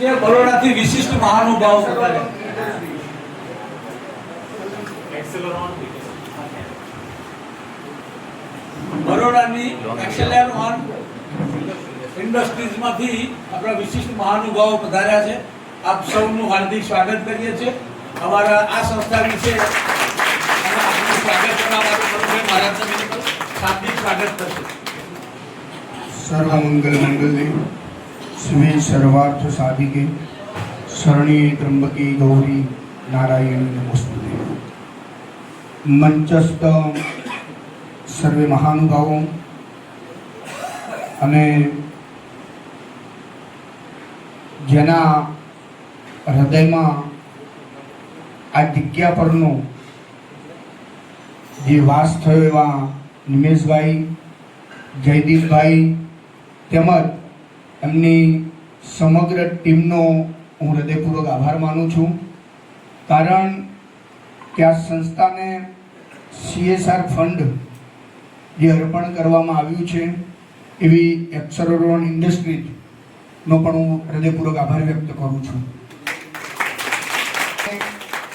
કે બરોડાથી વિશિષ્ટ મહાનુભાવ પધાર્યા. બરોડાની એક્સેલર ઓન ઇન્ડસ્ટ્રીઝમાંથી આપણા વિશિષ્ટ મહાનુભાવો પધાર્યા છે. આપ સૌનું હાર્દિક સ્વાગત કરીએ છીએ. અમારા આ સંસ્થા વિશે આપનું સ્વાગત કરવા માટે પ્રભુભાઈ મહારાજને હાર્દિક સ્વાગત કરશે. સર્વમંગલ મંગલે શિવે સર્વાર્થ સાધિકે શરણ્યે ત્રંબકે ગૌરી નારાયણી નમોસ્તુતે. મંચસ્થ સર્વે મહાનુભાવો અને જેના હૃદયમાં આ જગ્યા પરનો જે વાસ થયો એવા નિમેશભાઈ, જયદીપભાઈ તેમજ એમની સમગ્ર ટીમનો હું હૃદયપૂર્વક આભાર માનું છું. કારણ કે આ સંસ્થાને CSR ફંડ જે અર્પણ કરવામાં આવ્યું છે એવી એક્સેલરોન ઇન્ડસ્ટ્રીઝનો પણ હું હૃદયપૂર્વક આભાર વ્યક્ત કરું છું.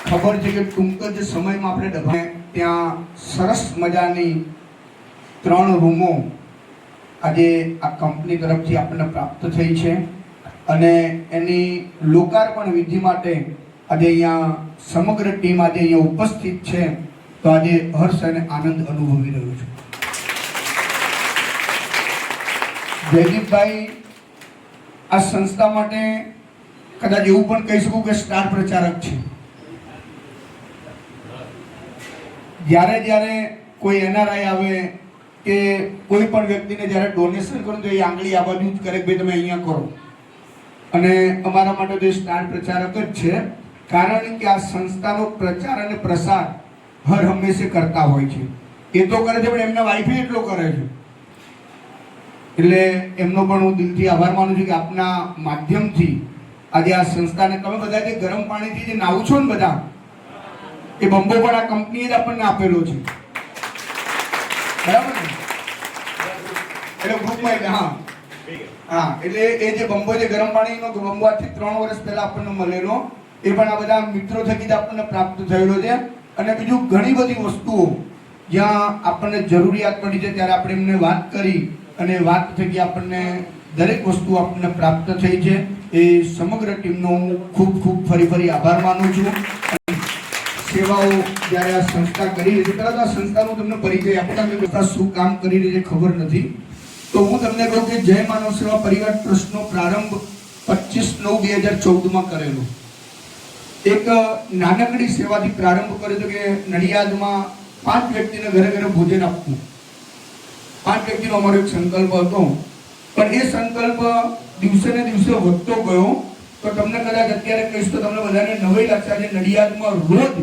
ખબર છે કે ટૂંક જ સમયમાં આપણે ડભા ત્યાં સરસ મજાની 3 રૂમો આજે આ કંપની તરફથી આપણને પ્રાપ્ત થઈ છે અને એની લોકાર્પણ વિધિ માટે આજે અહીંયા સમગ્ર ટીમ આજે અહીંયા ઉપસ્થિત છે. તો આજે હર્ષ અને આનંદ અનુભવી રહ્યો છું. જયદીપભાઈ આ સંસ્થા માટે કદાચ એવું પણ કહી શકું કે સ્ટાર પ્રચારક છે. જ્યારે કોઈ NRI આવે કે કોઈ પણ વ્યક્તિને જ્યારે ડોનેશન કરો તો એ આંગળી આ બાજુ જ કરે કે ભાઈ તમે અહીંયા કરો. અને અમારા માટે તો સ્ટાર પ્રચારક જ છે. કારણ કે આ સંસ્થાનો પ્રચાર અને પ્રસાર હર હંમેશા કરતા હોય છે. એ તો કરે છે પણ એમના વાઈફે એટલો કરે છે. એટલે એમનો પણ હું દિલથી આભાર માનું છું કે આપના માધ્યમથી આજે આ સંસ્થાને તમે બધા જે ગરમ પાણીથી જે નાહો છો ને બધા એ બંબો પણ આ કંપનીએ જ આપણને આપેલો છે. બરાબર ને? એટલે ગ્રુપમાં હા એટલે એ જે બંબો જે ગરમ પાણીનો બંબો આજથી 3 વર્ષ પહેલા આપણને મળેલો એ પણ આ બધા મિત્રો થકી જ આપણને પ્રાપ્ત થયેલો છે. અને બીજું ઘણી બધી વસ્તુઓ જ્યાં આપણને જરૂરિયાત પડી છે ત્યારે આપણે એમને વાત કરી અને વાત થકી આપણને દરેક વસ્તુ આપણને પ્રાપ્ત થઈ છે. એ સમગ્ર ટીમનો હું ખૂબ ફરી આભાર માનું છું. સેવાઓ જ્યારે આ સંસ્થા કરી રહી છે, પહેલાં તો આ સંસ્થાનો તમને પરિચય આપતા સંસ્થા શું કામ કરી રહી છે ખબર નથી. તો હું તમને કહું કે જય માનવ સેવા પરિવાર ટ્રસ્ટનો પ્રારંભ 25/9/2014 કરેલો. એક નાનકડી સેવાથી પ્રારંભ કર્યો કે નડિયાદમાં 5 વ્યક્તિને ઘરે ભોજન આપવું. 5 વ્યક્તિનો અમારો એક સંકલ્પ હતો. પણ એ સંકલ્પ દિવસે ને દિવસે વધતો ગયો. તો તમને કદાચ અત્યારે કહીશ તો તમને બધાને નવાઈ લાગશે. આજે નડિયાદમાં રોજ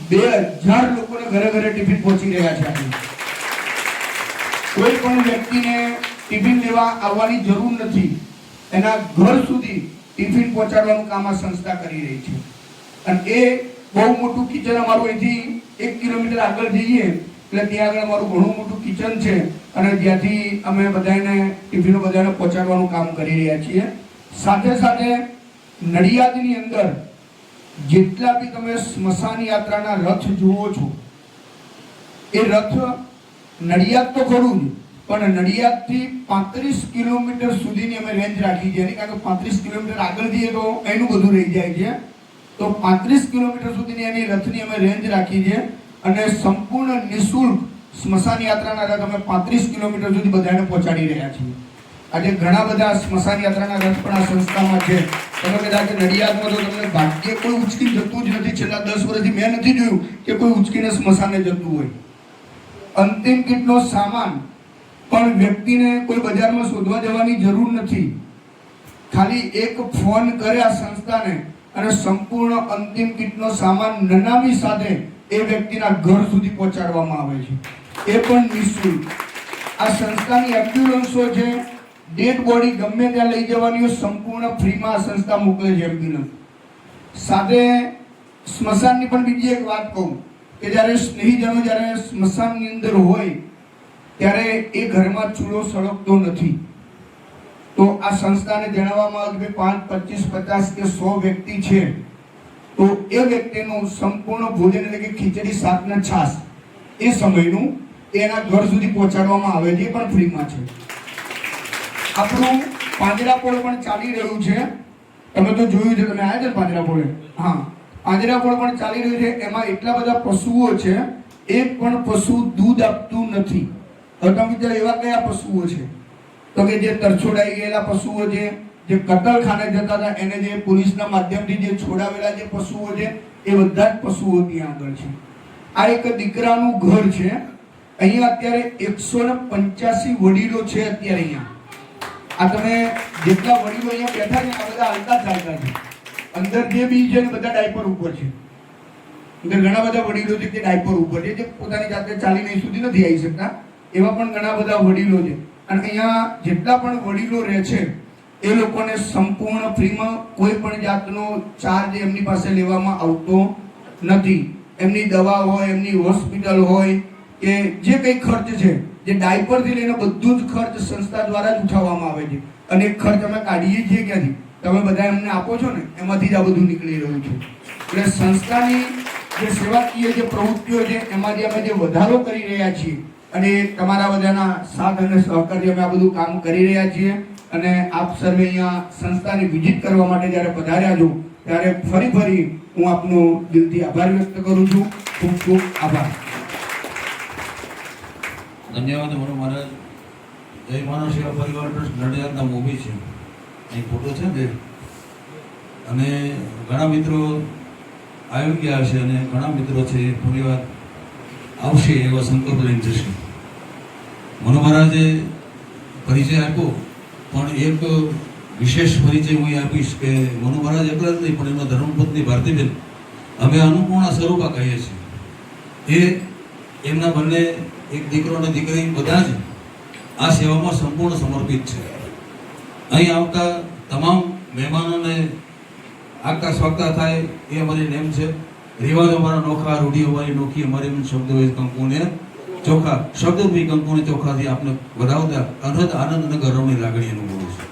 2000 લોકોને ઘરે ટિફિન પહોંચી રહ્યા છે. કોઈ પણ વ્યક્તિને ટિફિન લેવા આવવાની જરૂર નથી. એના ઘર સુધી ટિફિન પહોંચાડવાનું કામ આ સંસ્થા કરી રહી છે. અને એ બહુ મોટું કિચન અમારું અહીંથી 1 કિલોમીટર આગળ જઈએ એટલે ત્યાં આગળ અમારું ઘણું મોટું કિચન છે અને જ્યાંથી અમે બધાને ટિફિનો બધાને પહોંચાડવાનું કામ કરી રહ્યા છીએ. સાથે નડિયાદની અંદર જેટલા બી તમે સ્મશાન યાત્રાના રથ જુઓ છો એ રથ નડિયાદ તો ખરું જ પણ નડિયાદથી 35 કિલોમીટર સુધીની અમે રેન્જ રાખી છે. કારણ કે 35 કિલોમીટર આગળ જઈએ તો એનું બધું રહી જાય છે. તો 35 કિલોમીટર સુધીની એની રથની અમે રેન્જ રાખી છે અને સંપૂર્ણ નિઃશુલ્ક સ્મશાન યાત્રાના રથ અમે 35 કિલોમીટર સુધી બધાને પહોંચાડી રહ્યા છીએ. આજે ઘણા બધા સ્મશાન યાત્રાના રથ પણ આ સંસ્થામાં છે. તમે કદાચ નડિયાદમાં તો તમને ભાગ્ય કોઈ ઉચકી જતું જ નથી. છેલ્લા 10 વર્ષથી મેં નથી જોયું કે કોઈ ઉચકીને સ્મશાને જતું હોય. અંતિમ કીટનો સામાન પણ વ્યક્તિને કોઈ બજારમાં શોધવા જવાની જરૂર નથી. ખાલી એક ફોન કરે આ સંસ્થાને અને સંપૂર્ણ અંતિમ કીટનો સામાન નનામી સાથે એ વ્યક્તિના ઘર સુધી પહોંચાડવામાં આવે છે. એ પણ નિઃશુલ્ક. આ સંસ્થાની એમ્બ્યુલન્સો છે. ડેડ બોડી ગમે ત્યાં લઈ જવાની સંપૂર્ણ ફ્રીમાં આ સંસ્થા મોકલે છે એમ્બ્યુલન્સ. સાથે સ્મશાનની પણ બીજી એક વાત કહું કે જ્યારે સ્નેહીજનો જ્યારે સ્મશાનની અંદર હોય ત્યારે એ ઘરમાં ચૂલો સળગતો નથી. તો આ સંસ્થાને જણાવવામાં આવ્યું કે 5, 25, 50 કે 100 વ્યક્તિ છે તો એ વ્યક્તિનું સંપૂર્ણ ભોજન એટલે કે ખીચડી, શાક ને છાશ એ સમયનું એના ઘર સુધી પહોંચાડવામાં આવે છે, પણ ફ્રીમાં છે. આપણું પાંજરાપોળ પણ ચાલી રહ્યું છે. તમે તો જોયું છે, તમે આવ્યા છે પાંજરાપોળે? હા, પાંજરાપોળ પણ ચાલી રહ્યું છે. એમાં એટલા બધા પશુઓ છે, એક પણ પશુ દૂધ આપતું નથી. હવે તમે વિચારો એવા કયા પશુઓ છે? તો કે જે તરછોડાઈ ગયેલા પશુઓ છે, જે કતલખાને જતા હતા એને જે પોલીસના માધ્યમથી જે છોડાવેલા જે પશુઓ છે, એ બધા જ પશુઓ ત્યાં આગળ છે. આ એક દીકરાનું ઘર છે. અહીંયા અત્યારે 185 વડીલો છે. અત્યારે અહીંયા આ તમે જેટલા વડીલો અહીંયા બેઠા છે આ બધા હાલતા ચાલતા છે. અંદર જે બી છે ને બધા ડાયપર ઉપર છે. અંદર ઘણા બધા વડીલો છે જે ડાયપર ઉપર છે, જે પોતાની જાતે ચાલીને સુધી નથી આવી શકતા. એવા પણ ઘણા બધા વડીલો છે. અને અહીંયા જેટલા પણ વડીલો રહે છે એ લોકોને સંપૂર્ણ ફ્રીમાં કોઈ પણ જાતનો ચાર્જ એમની પાસે લેવામાં આવતો નથી. એમની દવા હોય, એમની હોસ્પિટલ હોય કે જે કંઈ ખર્ચ છે, જે ડાયપરથી લઈને બધું જ ખર્ચ સંસ્થા દ્વારા જ ઉઠાવવામાં આવે છે. અને એ ખર્ચ અમે કાઢીએ છીએ ક્યાંથી? તમે બધા એમને આપો છો ને, એમાંથી જ આ બધું નીકળી રહ્યું છે. એટલે સંસ્થાની જે સેવાકીય જે પ્રવૃત્તિઓ છે એમાંથી અમે જે વધારો કરી રહ્યા છીએ અને તમારા બધાના સાથ અને સહકારથી અમે આ બધું કામ કરી રહ્યા છીએ. અને આપ સર્વે અહીંયા સંસ્થાની વિઝિટ કરવા માટે જ્યારે પધાર્યા છો ત્યારે ફરી હું આપનો દિલથી આભાર વ્યક્ત કરું છું. ખૂબ ખૂબ આભાર. ધન્યવાદ મનુ મહારાજ. જય માનવ સેવા પરિવાર ટ્રસ્ટ નડિયાદના મોભી છે, અહીં ફોટો છે ને, અને ઘણા મિત્રો આવી ગયા હશે અને ઘણા મિત્રો છે ફરીવાર આવશે એવા સંકલ્પ લઈને જશે. મનુ મહારાજે પરિચય આપ્યો, પણ એક વિશેષ પરિચય હું આપીશ કે મનુ મહારાજ એકલા જ નહીં, પણ એમના ધર્મપત્ની ભારતીબેન, અમે અન્નપૂર્ણા સ્વરૂપા કહીએ છીએ. એ એમના બંને એક દીકરો અને દીકરી બધા જ આ સેવામાં સંપૂર્ણ સમર્પિત છે. અહીં આવતા તમામ મહેમાનોને આગતા સ્વાગતા થાય એ અમારી નેમ છે. રિવાજ અમારા નોખા, રૂઢી અમારી નોખી, અમારી શબ્દ હોય કંકુને ચોખા, શબ્દરૂપી કંકુને ચોખાથી આપને વધાવતા અનહદ આનંદ અને ગૌરવની લાગણી અનુભવું છે.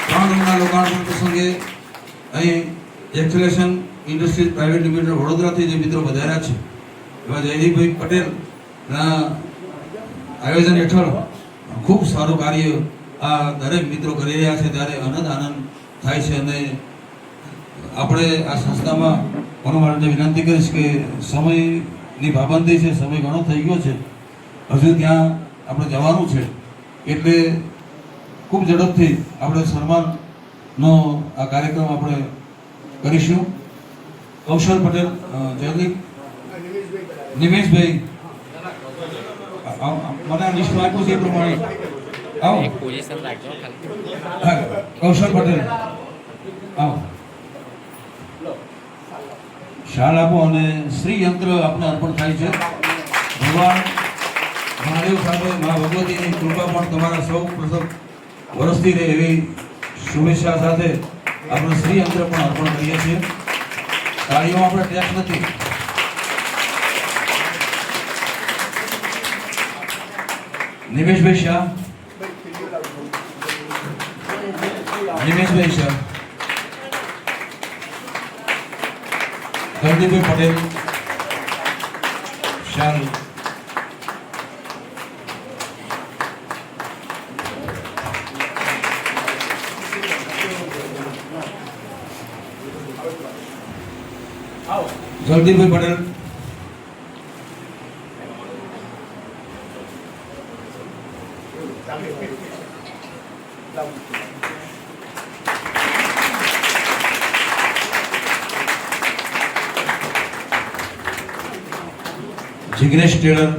3 રૂમના લોકાર્પણ પ્રસંગે અહીં એક્સેલેશન ઇન્ડસ્ટ્રીઝ પ્રાઇવેટ લિમિટેડ વડોદરાથી જે મિત્રો વધાર્યા છે એવા જયદીપભાઈ પટેલના આયોજન હેઠળ ખૂબ સારું કાર્ય આ દરેક મિત્રો કરી રહ્યા છે, ત્યારે અનંત આનંદ થાય છે. અને આપણે આ સંસ્થામાં મનુ મહારાજને વિનંતી કરીશ કે સમયની પાબંદી છે, સમય ઘણો થઈ ગયો છે, હજુ ત્યાં આપણે જવાનું છે, એટલે ખૂબ ઝડપથી આપણે સન્માનનો આ કાર્યક્રમ આપણે કરીશું. કૌશલ પટેલ, જયદીપ, નિમેશભાઈ, મને લિસ્ટમાં આપ્યું છે એ પ્રમાણે આવો. કૌશલ પટેલ આવો, શાલ આપો અને શ્રી યંત્ર આપને અર્પણ થાય છે. ભગવાન મહાદેવ સાથે મા ભગવતીની કૃપા પણ તમારા સૌ પ્રથમ વરસતી રહે એવી શુભેચ્છા સાથે આપણે શ્રી યંત્ર પણ અર્પણ કરીએ છીએ. તાળીઓમાં આપણે ટેક્સ નથી. નિમેશભાઈ શાહ, નિમેશભાઈ શાહ, ગરદીભાઈ પટેલ, શાલ, જગદીપભાઈ પટેલ, જિગ્નેશ ટેલર,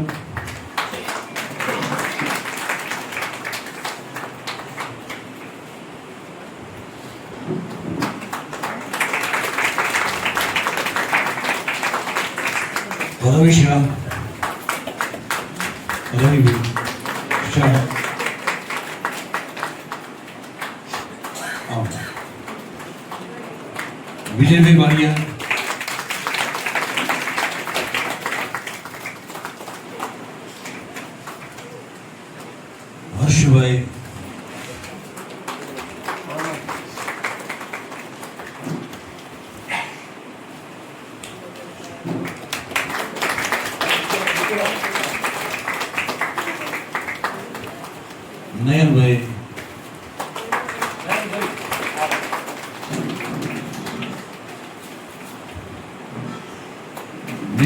રવિ શાહ, રવિભાઈ શાહ, વિજયભાઈ બારિયા, હર્ષભાઈ,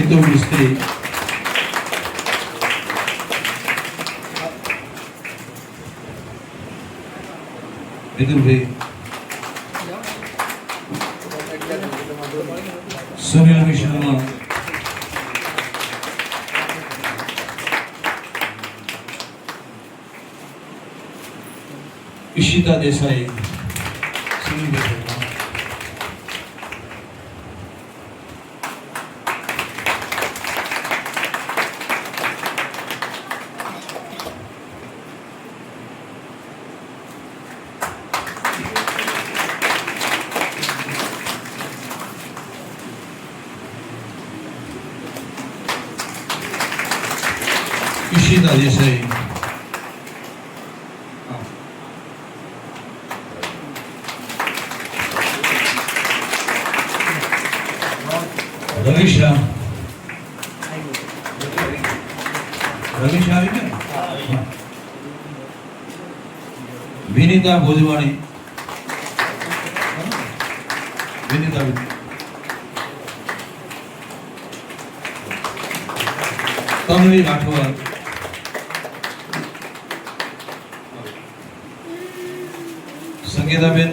એકદમ મિસ્ત્રી મિતુલભાઈ, સુનિલભાઈ શર્મા, ઈશિતા દેસાઈ, સુનિલભાઈ શર્મા, ઈશિતા દેસાઈ, રવિશા આવી ગયા, વિનીતા ભોજવાણી, વિનીતા તન્વી રાઠોડ, સંગીતાબેન,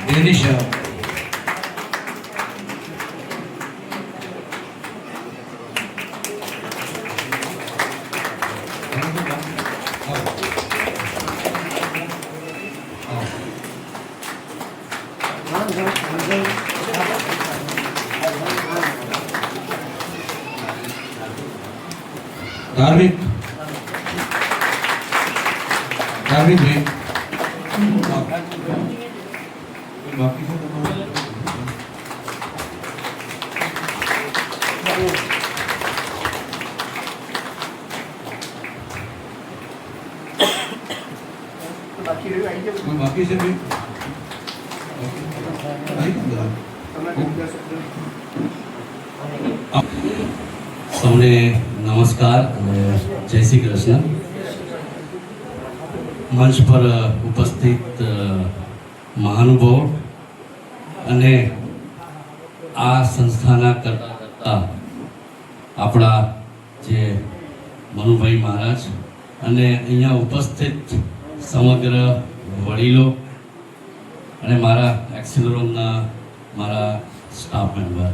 દેનિશા, ધાર્મિક ભાઈ, બાકી છે તમારું? બાકી છે ભાઈ? સૌને નમસ્કાર અને જય શ્રી કૃષ્ણ. મંચ પર ઉપસ્થિત મહાનુભાવો અને આ સંસ્થાના કરતા આપણા જે મનુભાઈ મહારાજ અને અહીંયા ઉપસ્થિત સમગ્ર વડીલો અને મારા એક્સિલરોમના મારા સ્ટાફ મેમ્બર,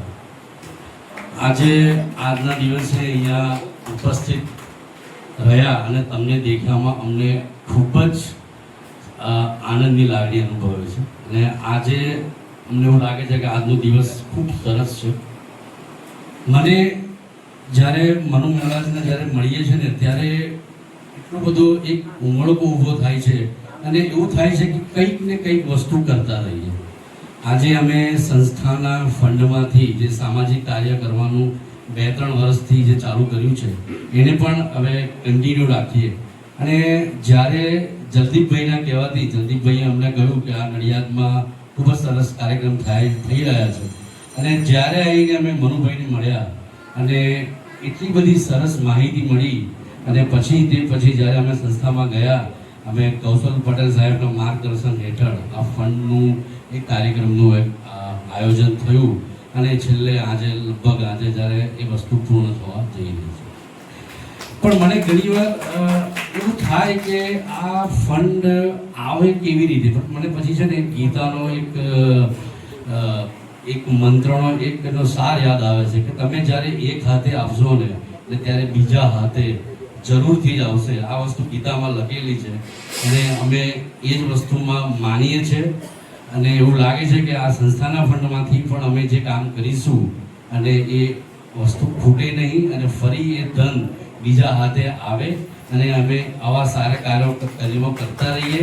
આજના દિવસે અહીંયા ઉપસ્થિત રહ્યા અને તમને દેખ્યામાં અમને ખૂબ જ આનંદની લાગણી અનુભવે છે. અને આજે અમને એવું લાગે છે કે આજનો દિવસ ખૂબ સરસ છે. મને જ્યારે મનુ મહારાજને જ્યારે મળીએ છીએ ને ત્યારે એટલો બધો એક ઉમળકો ઊભો થાય છે અને એવું થાય છે કે કંઈક ને કંઈક વસ્તુ કરતા રહીએ. આજે અમે સંસ્થાના ફંડમાંથી જે સામાજિક કાર્ય કરવાનું 2-3 વર્ષથી જે ચાલુ કર્યું છે એને પણ હવે કન્ટિન્યુ રાખીએ. અને જ્યારે જલદીપભાઈના કહેવાથી જલદીપભાઈએ અમને કહ્યું કે આ નડિયાદમાં ખૂબ જ સરસ કાર્યક્રમ થઈ રહ્યા છે અને જ્યારે આવીને અમે મનુભાઈને મળ્યા અને એટલી બધી સરસ માહિતી મળી અને પછી જ્યારે અમે સંસ્થામાં ગયા, અમે કૌશલ પટેલ સાહેબના માર્ગદર્શન હેઠળ આ ફંડનું એક કાર્યક્રમનું એક આયોજન થયું અને છેલ્લે આજે લગભગ જ્યારે એ વસ્તુ પૂર્ણ થવા જઈ રહી છે. પણ મને ઘણીવાર એવું થાય કે આ ફંડ આવે કેવી રીતે, પણ મને પછી છે ને ગીતાનો એક મંત્રનો એનો સાર યાદ આવે છે કે તમે જ્યારે એક હાથે આપશો ને એટલે ત્યારે બીજા હાથે જરૂરથી જ આવશે. આ વસ્તુ ગીતામાં લખેલી છે અને અમે એ જ વસ્તુમાં માનીએ છીએ અને એવું લાગે છે કે આ સંસ્થાના ફંડમાંથી પણ અમે જે કામ કરીશું અને એ વસ્તુ ખૂટે નહીં અને ફરી એ ધન બીજા હાથે આવે અને અમે આવા સારા કાર્યો કરતા રહીએ.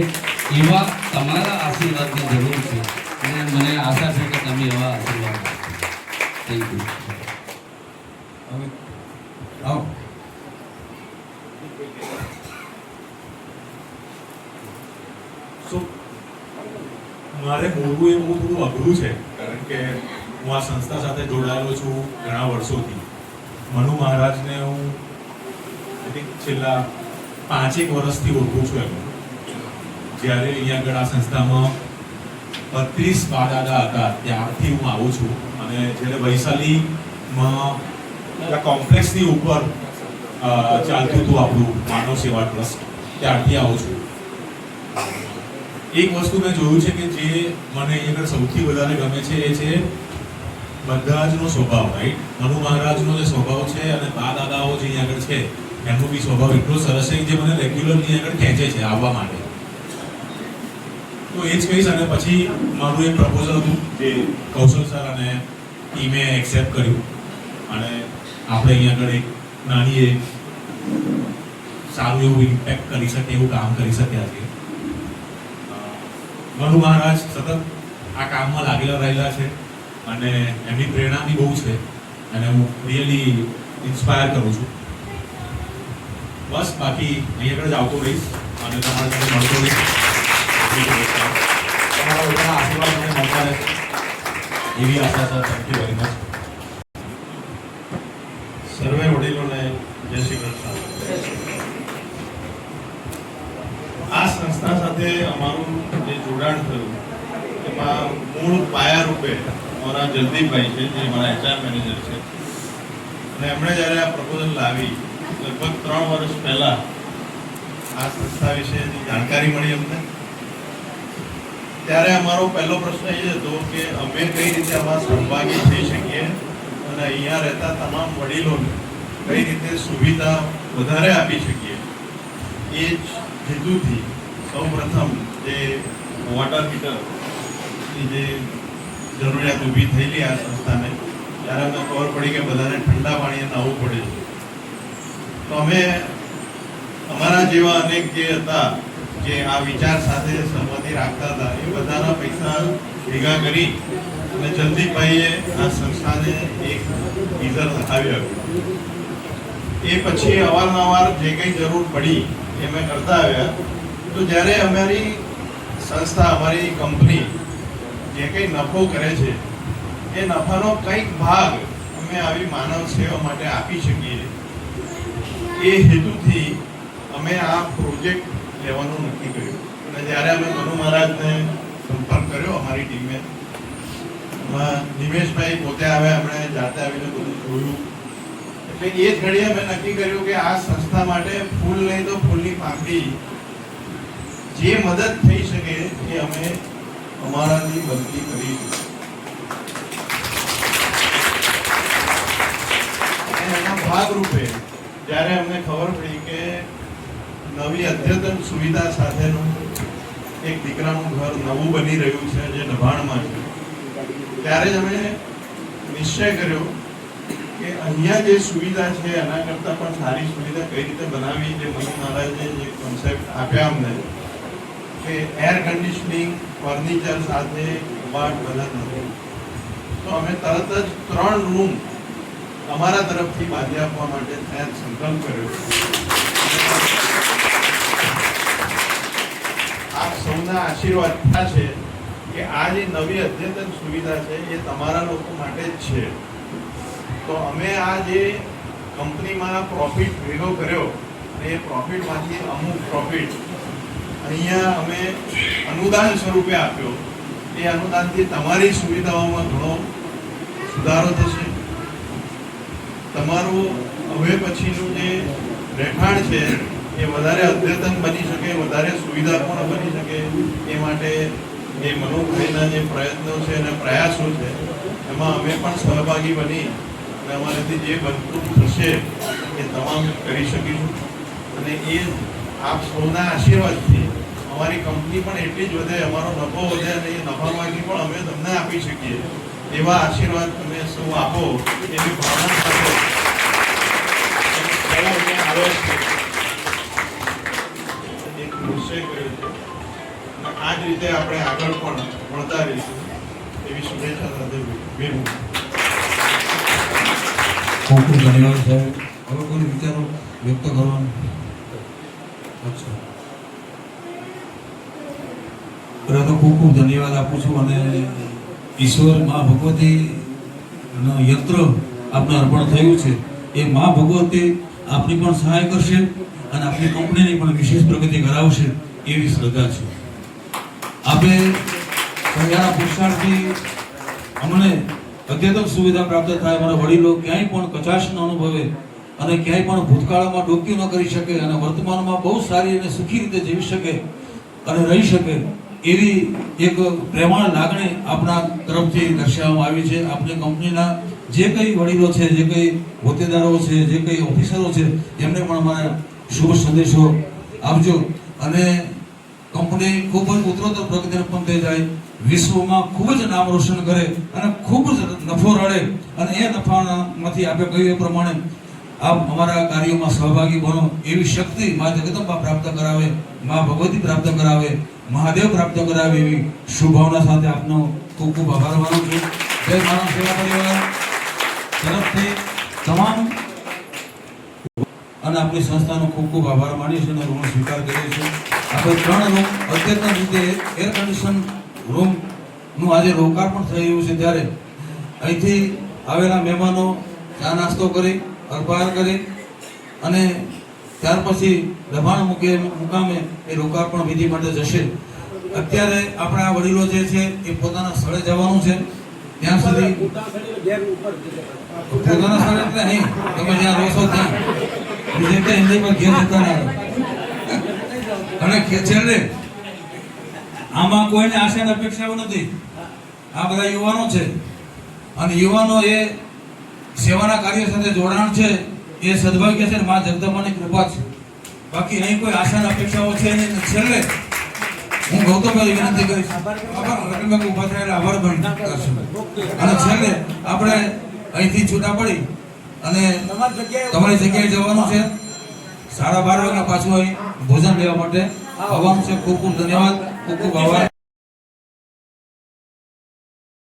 એવા તમારા આશીર્વાદની જરૂર છે અને મને આશા છે કે તમે એવા આશીર્વાદ આપશો. Thank you. મારે બોલવું એ બહુ થોડું અઘરું છે કારણ કે હું આ સંસ્થા સાથે જોડાયેલો છું ઘણા વર્ષોથી. મનુ મહારાજને હું આઈ થિંક છેલ્લા 5-1 વર્ષથી ઓળખું છું. જ્યારે અહીંયા આગળ આ સંસ્થામાં 32 બાદાદા હતા ત્યારથી હું આવું છું અને જ્યારે વૈશાલીમાં કોમ્પ્લેક્સની ઉપર ચાલતું હતું આપણું માનવ સેવા ટ્રસ્ટ ત્યારથી આવું છું. એક વસ્તુ મેં જોયું છે કે જે મને અહીંયા આગળ સૌથી વધારે ગમે છે એ છે બધા જનો સ્વભાવ. રાઈટ, મનુ મહારાજનો જે સ્વભાવ છે અને બા દાદાઓ જે અહીંયા આગળ છે એમનો બી સ્વભાવ એટલો સરસ છે જે મને રેગ્યુલરલી આગળ ખેંચે છે આવવા માટે. તો એ જ કહીશ. અને પછી મારું એક પ્રપોઝલ હતું જે કૌશલ સર અને ટીમે એક્સેપ્ટ કર્યું અને આપણે અહીંયા આગળ એક નાની એક સારું એવું ઇમ્પેક્ટ કરી શકે એવું કામ કરી શક્યા છીએ. મનુ મહારાજ સતત આ કામમાં લાગેલા રહેલા છે અને એમની પ્રેરણા બી બહુ છે અને હું રિયલી ઇન્સ્પાયર કરું છું. બસ બાકી અહીં આગળ જ આવતો રહીશ અને તમારા સાથે મળતો રહીશ. તમારા બધાના આશીર્વાદ મને મળતા રહેશે એવી આશા sir. Thank you very much. સર્વે વડીલોને જય શ્રી કૃષ્ણ. આ સંસ્થા સાથે અમારું જે જોડાણ થયું એમાં મૂળ પાયા રૂપે અમારા જગદીપભાઈ છે જે મારા HR મેનેજર છે અને એમણે જ્યારે આ પ્રપોઝલ લાવી લગભગ 3 વર્ષ પહેલા આ સંસ્થા વિશેની જાણકારી મળી અમને, ત્યારે અમારો પહેલો પ્રશ્ન એ હતો કે અમે કઈ રીતે આમાં સહભાગી થઈ શકીએ અને અહીંયા રહેતા તમામ વડીલોને કઈ રીતે સુવિધા વધારે આપી શકીએ. એ જ હેતુથી સૌપ્રથમ જે વોટર હીટરની જે જરૂરિયાત ઊભી થયેલી આ સંસ્થાને, ત્યારે અમને ખબર પડી કે બધાને ઠંડા પાણીએ નાહવું પડે છે. તો અમે અમારા જેવા અનેક જે હતા જે આ વિચાર સાથે સહમતિ રાખતા હતા એ બધાના પૈસા ભેગા કરી અને જલ્દીભાઈએ આ સંસ્થાને એક ગીઝર લખાવી આપ્યું. એ પછી અવારનવાર જે કંઈ જરૂર પડી એ અમે કરતા આવ્યા. તો જ્યારે અમારી સંસ્થા અમારી કંપની જે કંઈ નફો કરે છે એ નફાનો કંઈક ભાગ અમે આવી માનવ સેવા માટે આપી શકીએ એ હેતુથી અમે આ પ્રોજેક્ટ લેવાનું નક્કી કર્યું. અને જ્યારે અમે મનુ મહારાજને સંપર્ક કર્યો અમારી ટીમે, એમાં નિમેશભાઈ પોતે આવ્યા, એમણે જાતે આવીને બધું જોયું. એટલે એ જ ઘડીએ અમે નક્કી કર્યું કે આ સંસ્થા માટે ફૂલ નહીં તો ફૂલની પાંખડી જે મદદ થઈ શકે એ અમે અમારાથી બનતી કરીશું. એના ભાગરૂપે જ્યારે અમને ખબર પડી કે નવી અદ્યતન સુવિધા સાથેનું એક દીકરાનું ઘર નવું બની રહ્યું છે જે નભાણમાં છે, ત્યારે જ અમે નિશ્ચય કર્યો કે અહીંયા જે સુવિધા છે એના કરતાં પણ સારી સુવિધા કઈ રીતે બનાવી. જે મનુ મહારાજે જે કોન્સેપ્ટ આપ્યા અમને કે એર કન્ડિશનિંગ, ફર્નિચર સાથે કબાટ બધા નથી, તો અમે તરત જ 3 રૂમ અમારા તરફથી બાંધી આપવા માટે ત્યાં સંકલ્પ કર્યો. આપ સૌના આશીર્વાદ છે કે આ જે નવી અદ્યતન સુવિધા છે એ તમારા લોકો માટે જ છે. તો અમે આ જે કંપનીમાં પ્રોફિટ ભેગો કર્યો અને એ પ્રોફિટમાંથી અમુક પ્રોફિટ અહીંયા અમે અનુદાન સ્વરૂપે આપ્યો. એ અનુદાનથી તમારી સુવિધાઓમાં ઘણો સુધારો થશે. તમારું હવે પછીનું જે રહેઠાણ છે એ વધારે અદ્યતન બની શકે, વધારે સુવિધાપૂર્ણ બની શકે. એ માટે એ મનોભાઈના જે પ્રયત્નો છે અને પ્રયાસો છે એમાં અમે પણ સહભાગી બની અને અમારાથી જે બનતું થશે એ તમામ કરી શકીશું. અને એ આપ સૌના આશીર્વાદથી અમારી કંપની પણ એટલી જ વધે, અમારો નફો વધે અને એ નફામાંથી પણ અમે તમને આપી શકીએ એવા આશીર્વાદ તમે સૌ આપો એવી ભાવના સાથે એક નિશ્ચય કર્યો છે. આ જ રીતે આપણે આગળ પણ મળતા રહીશું એવી શુભેચ્છા સાથે વિરમું. ખૂબ ખૂબ ધન્યવાદ સાહેબ. હવે કોઈ વિચારો વ્યક્ત કરવાનો? અચ્છા, બરાબર. તો ખૂબ ખૂબ ધન્યવાદ આપું છું અને ઈશ્વર મા ભગવતીનો યંત્ર આપને અર્પણ થયું છે. એ મા ભગવતી આપની પણ સહાય કરશે અને આપની કંપનીની પણ વિશેષ પ્રગતિ કરાવશે એવી શ્રદ્ધા છે. આપે સહિયારા પુરુષાર્થથી અમને અદ્યતન સુવિધા પ્રાપ્ત થાય, અમારા વડીલો ક્યાંય પણ કચાશ ન અનુભવે અને ક્યાંય પણ ભૂતકાળમાં ડોક્યું ન કરી શકે અને વર્તમાનમાં બહુ સારી અને સુખી રીતે જીવી શકે અને રહી શકે એવી એક પ્રેમાળ લાગણી આપણા તરફથી દર્શાવવામાં આવી છે. આપણી કંપનીના જે કંઈ વડીલો છે, જે કંઈ હોદ્દેદારો છે, જે કંઈ ઓફિસરો છે, એમને પણ અમારા શુભ સંદેશો આપજો અને કંપની ખૂબ જ ઉત્તરોત્તર પ્રગતિના પંથે જાય, વિશ્વમાં ખૂબ જ નામ રોશન કરે અને ખૂબ જ નફો રળે અને એ નફામાંથી આપણે કહ્યું એ પ્રમાણે આપ અમારા કાર્યોમાં સહભાગી બનો એવી શક્તિ મા જગદંબા પ્રાપ્ત કરાવે, મા ભગવતી પ્રાપ્ત કરાવે, મહાદેવ પ્રાપ્ત કરાવે એવી શુભભાવના સાથે આપનો ખૂબ ખૂબ આભાર માનું છું. જય માનવ સેવા પરિવાર તરફથી તમામ અને આપણી સંસ્થાનો ખૂબ ખૂબ આભાર માનીએ છીએ અને ઋણ સ્વીકાર કરીએ છીએ. આપણે 3 રૂમ અદ્યતન રીતે એર કન્ડિશન રૂમનું આજે લોકાર્પણ થઈ રહ્યું છે ત્યારે અહીંથી આવેલા મહેમાનો ચા નાસ્તો કરી અલ્પાહાર કરી અને ત્યાર પછી દબાણ મુકામે એ લોકાર્પણ વિધિ માટે જશે. અત્યારે આપણા વડીલો જે છે એ પોતાના સ્થળે જવાનું છે, ત્યાં સુધી પોતાના સ્થળે એટલે અહીં તમે જ્યાં રહો છો ત્યાં બીજે ક્યાંય હિન્દીમાં ઘેર જતા ના રહો. અને છેલ્લે આમાં કોઈને આશા અને અપેક્ષાઓ નથી. આ બધા યુવાનો છે અને યુવાનો એ સેવાના કાર્ય સાથે જોડાણ છે, એ સદભાગ્ય છે, મા જગદંબાની કૃપા છે. બાકી અહીં કોઈ આશા અને અપેક્ષાઓ છે નહીં. છેલ્લે હું ગૌતમભાઈ વિનંતી કરીશ, આભાર ઉભા થયેલા આભાર પણ કરશું. અને છેલ્લે આપણે અહીંથી છૂટા પડી અને તમારી જગ્યાએ જવાનું છે. 12:30 વાગે પાછું અહીં ભોજન લેવા માટે આવવાનું છે. ખૂબ ખૂબ ધન્યવાદ, ખૂબ ખૂબ આભાર.